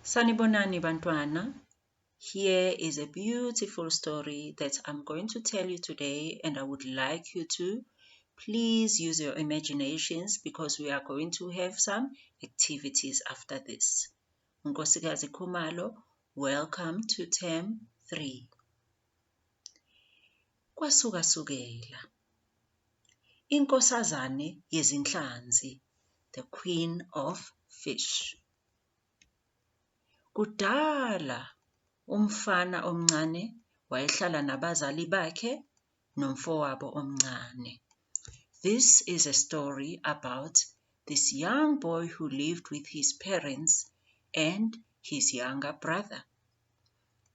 Sanibonani bantwana. Here is a beautiful story that I'm going to tell you today, and I would like you to please use your imaginations because we are going to have some activities after this. Nkosikazi Khumalo, welcome to term 3. Kwasuka-sukela, inkosazane yezinhlanzi, the queen of fish. Kudala umfana omncane wayehlala nabazali bakhe nomfowabo omncane. This is a story about this young boy who lived with his parents and his younger brother.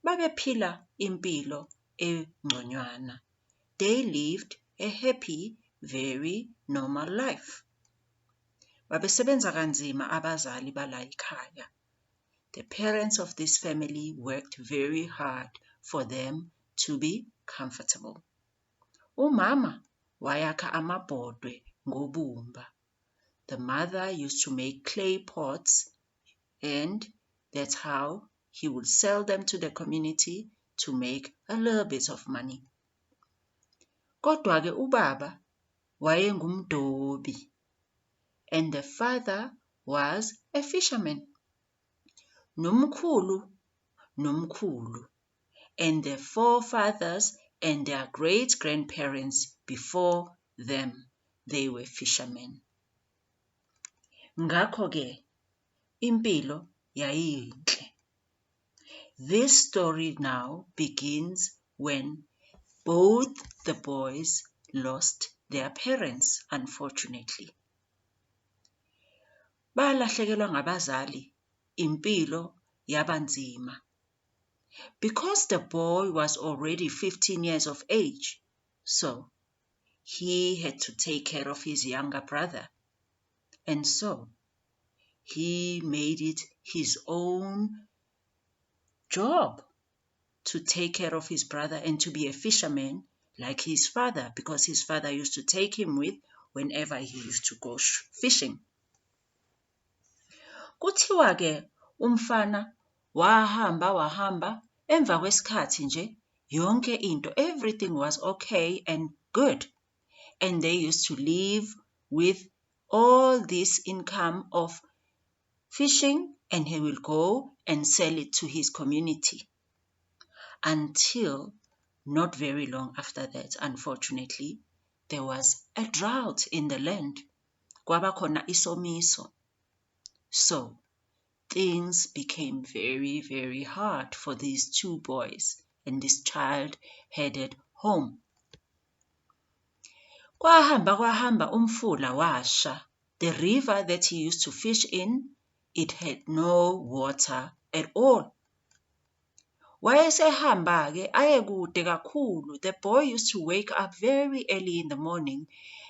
Babephila impilo engconywana. They lived a happy, very normal life. Babesebenza kanzima abazali bala ekhaya. The parents of this family worked very hard for them to be comfortable. Umama wayakha amabhodwe ngobumba. The mother used to make clay pots, and that's how he would sell them to the community to make a little bit of money. Kodwa-ke ubaba wayengumdobi, and the father was a fisherman. Nomkhulu, and their forefathers and their great-grandparents before them, they were fishermen. Ngakho-ke, impilo yayinhle. This story now begins when both the boys lost their parents, unfortunately. Balahlekelwa ngabazali, impilo yabanzima. Because the boy was already 15 years of age, so he had to take care of his younger brother. And so he made it his own job to take care of his brother and to be a fisherman like his father, because his father used to take him with whenever he used to go fishing. Kuthiwa-ke umfana wahamba, emva kwesikhathi nje, yonke into, everything was okay and good. And they used to live with all this income of fishing, and he will go and sell it to his community. Until not very long after that, unfortunately, there was a drought in the land. Kwaba khona isomiso. So things became very, very hard for these two boys, and this child headed home. Kwahamba umfula washa. The river that he used to fish in, it had no water at all. Wayesehamba-ke aye kude kakhulu. The boy used to wake up very early in the morning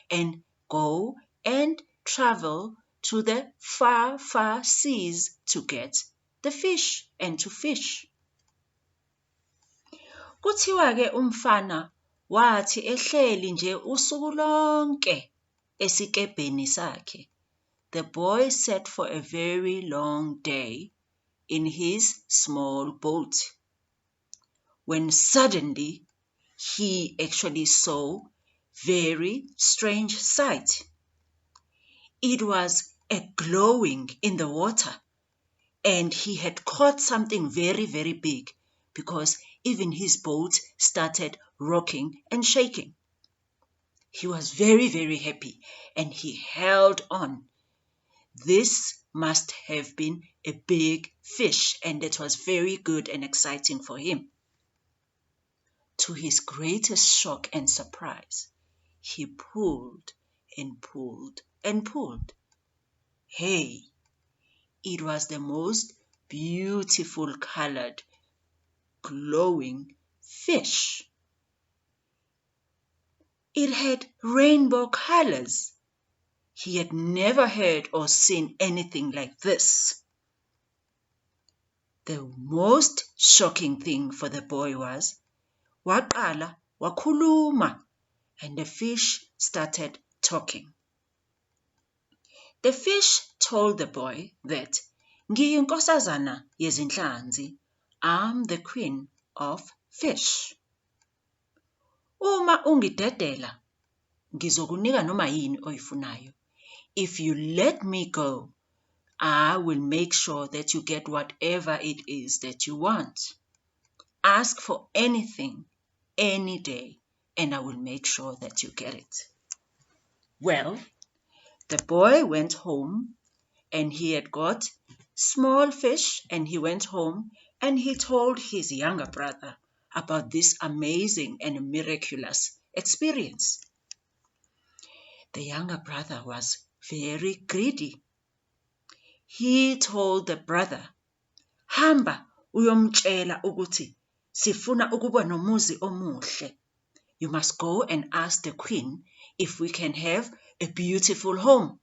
and go and travel to the far, far seas to get the fish and to fish. Kuthiwa-ke umfana wathi ehleli nje usuku lonke esikebheni sakhe. The boy sat for a very long day in his small boat, when suddenly he actually saw very strange sight. It was a glowing in the water, and he had caught something very, very big, because even his boat started rocking and shaking. He was very, very happy, and he held on. This must have been a big fish, and it was very good and exciting for him. To his greatest shock and surprise, he pulled and pulled and pulled. Hey, it was the most beautiful colored, glowing fish. It had rainbow colors. He had never heard or seen anything like this. The most shocking thing for the boy was, waqala wakhuluma, and the fish started talking. The fish told the boy that Ngiyinkosazana yezinhlanzi. I'm the queen of fish. Uma ungidedela, ngizokunika noma yini oyifunayo. If you let me go, I will make sure that you get whatever it is that you want. Ask for anything, any day, and I will make sure that you get it. Well, the boy went home and he had got small fish, and he went home and he told his younger brother about this amazing and miraculous experience. The younger brother was very greedy. He told the brother, "Hamba uyomtshela ukuthi sifuna ukuba nomuzi omuhle. You must go and ask the queen if we can have a beautiful home."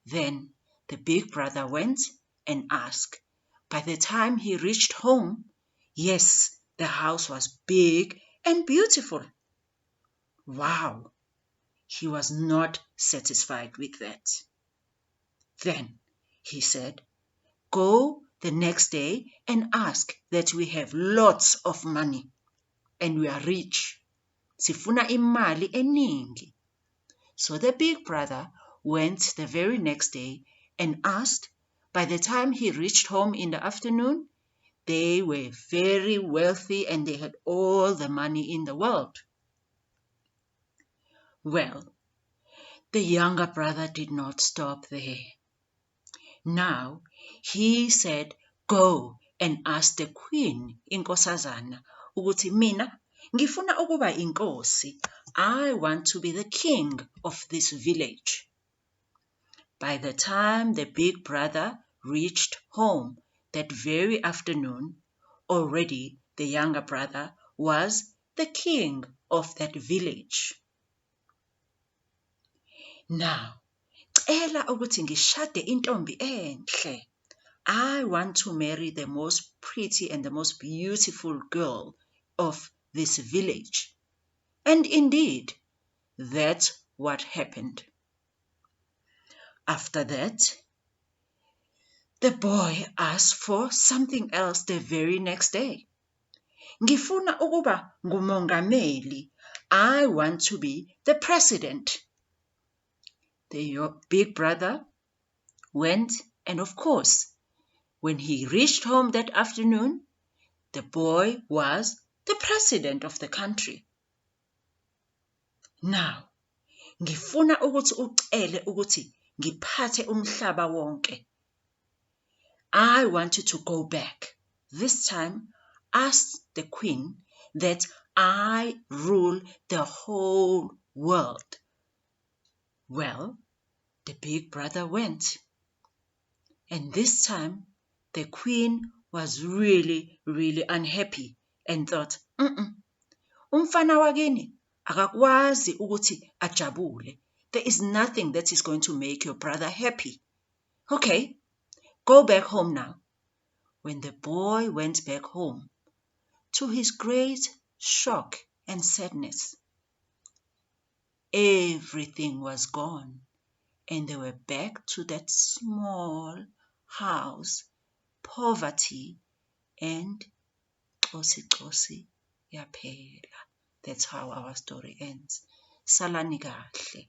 Then the big brother went and asked. By the time he reached home, yes, the house was big and beautiful. Wow! He was not satisfied with that. Then he said, "Go the next day and ask that we have lots of money and we are rich. Sifuna imali eningi." So the big brother went the very next day and asked. By the time he reached home in the afternoon, they were very wealthy and they had all the money in the world. Well, the younger brother did not stop there. Now he said, "Go and ask the queen, inkosazana, ukuthi mina ngifuna ukuba inkosi. I want to be the king of this village." By the time the big brother reached home that very afternoon, already the younger brother was the king of that village. Now, cela ukuthi ngishade intombi enhle. I want to marry the most pretty and the most beautiful girl of this village. And indeed, that's what happened. After that, the boy asked for something else the very next day. Ngifuna ukuba ngumongameli. I want to be the president. The big brother went, and of course, when he reached home that afternoon, the boy was the president of the country. Now, ngifuna ukuthi ucele ukuthi ngiphathe umhlaba wonke. I want you to go back. This time, ask the queen that I rule the whole world. Well, the big brother went. And this time, the queen was really, really unhappy and thought, umfana wakini akakwazi ukuthi ajabule. There is nothing that is going to make your brother happy. Okay, go back home now. When the boy went back home, to his great shock and sadness, everything was gone, and they were back to that small house, poverty, and xosi yaphela. That's how our story ends. Salani kahle.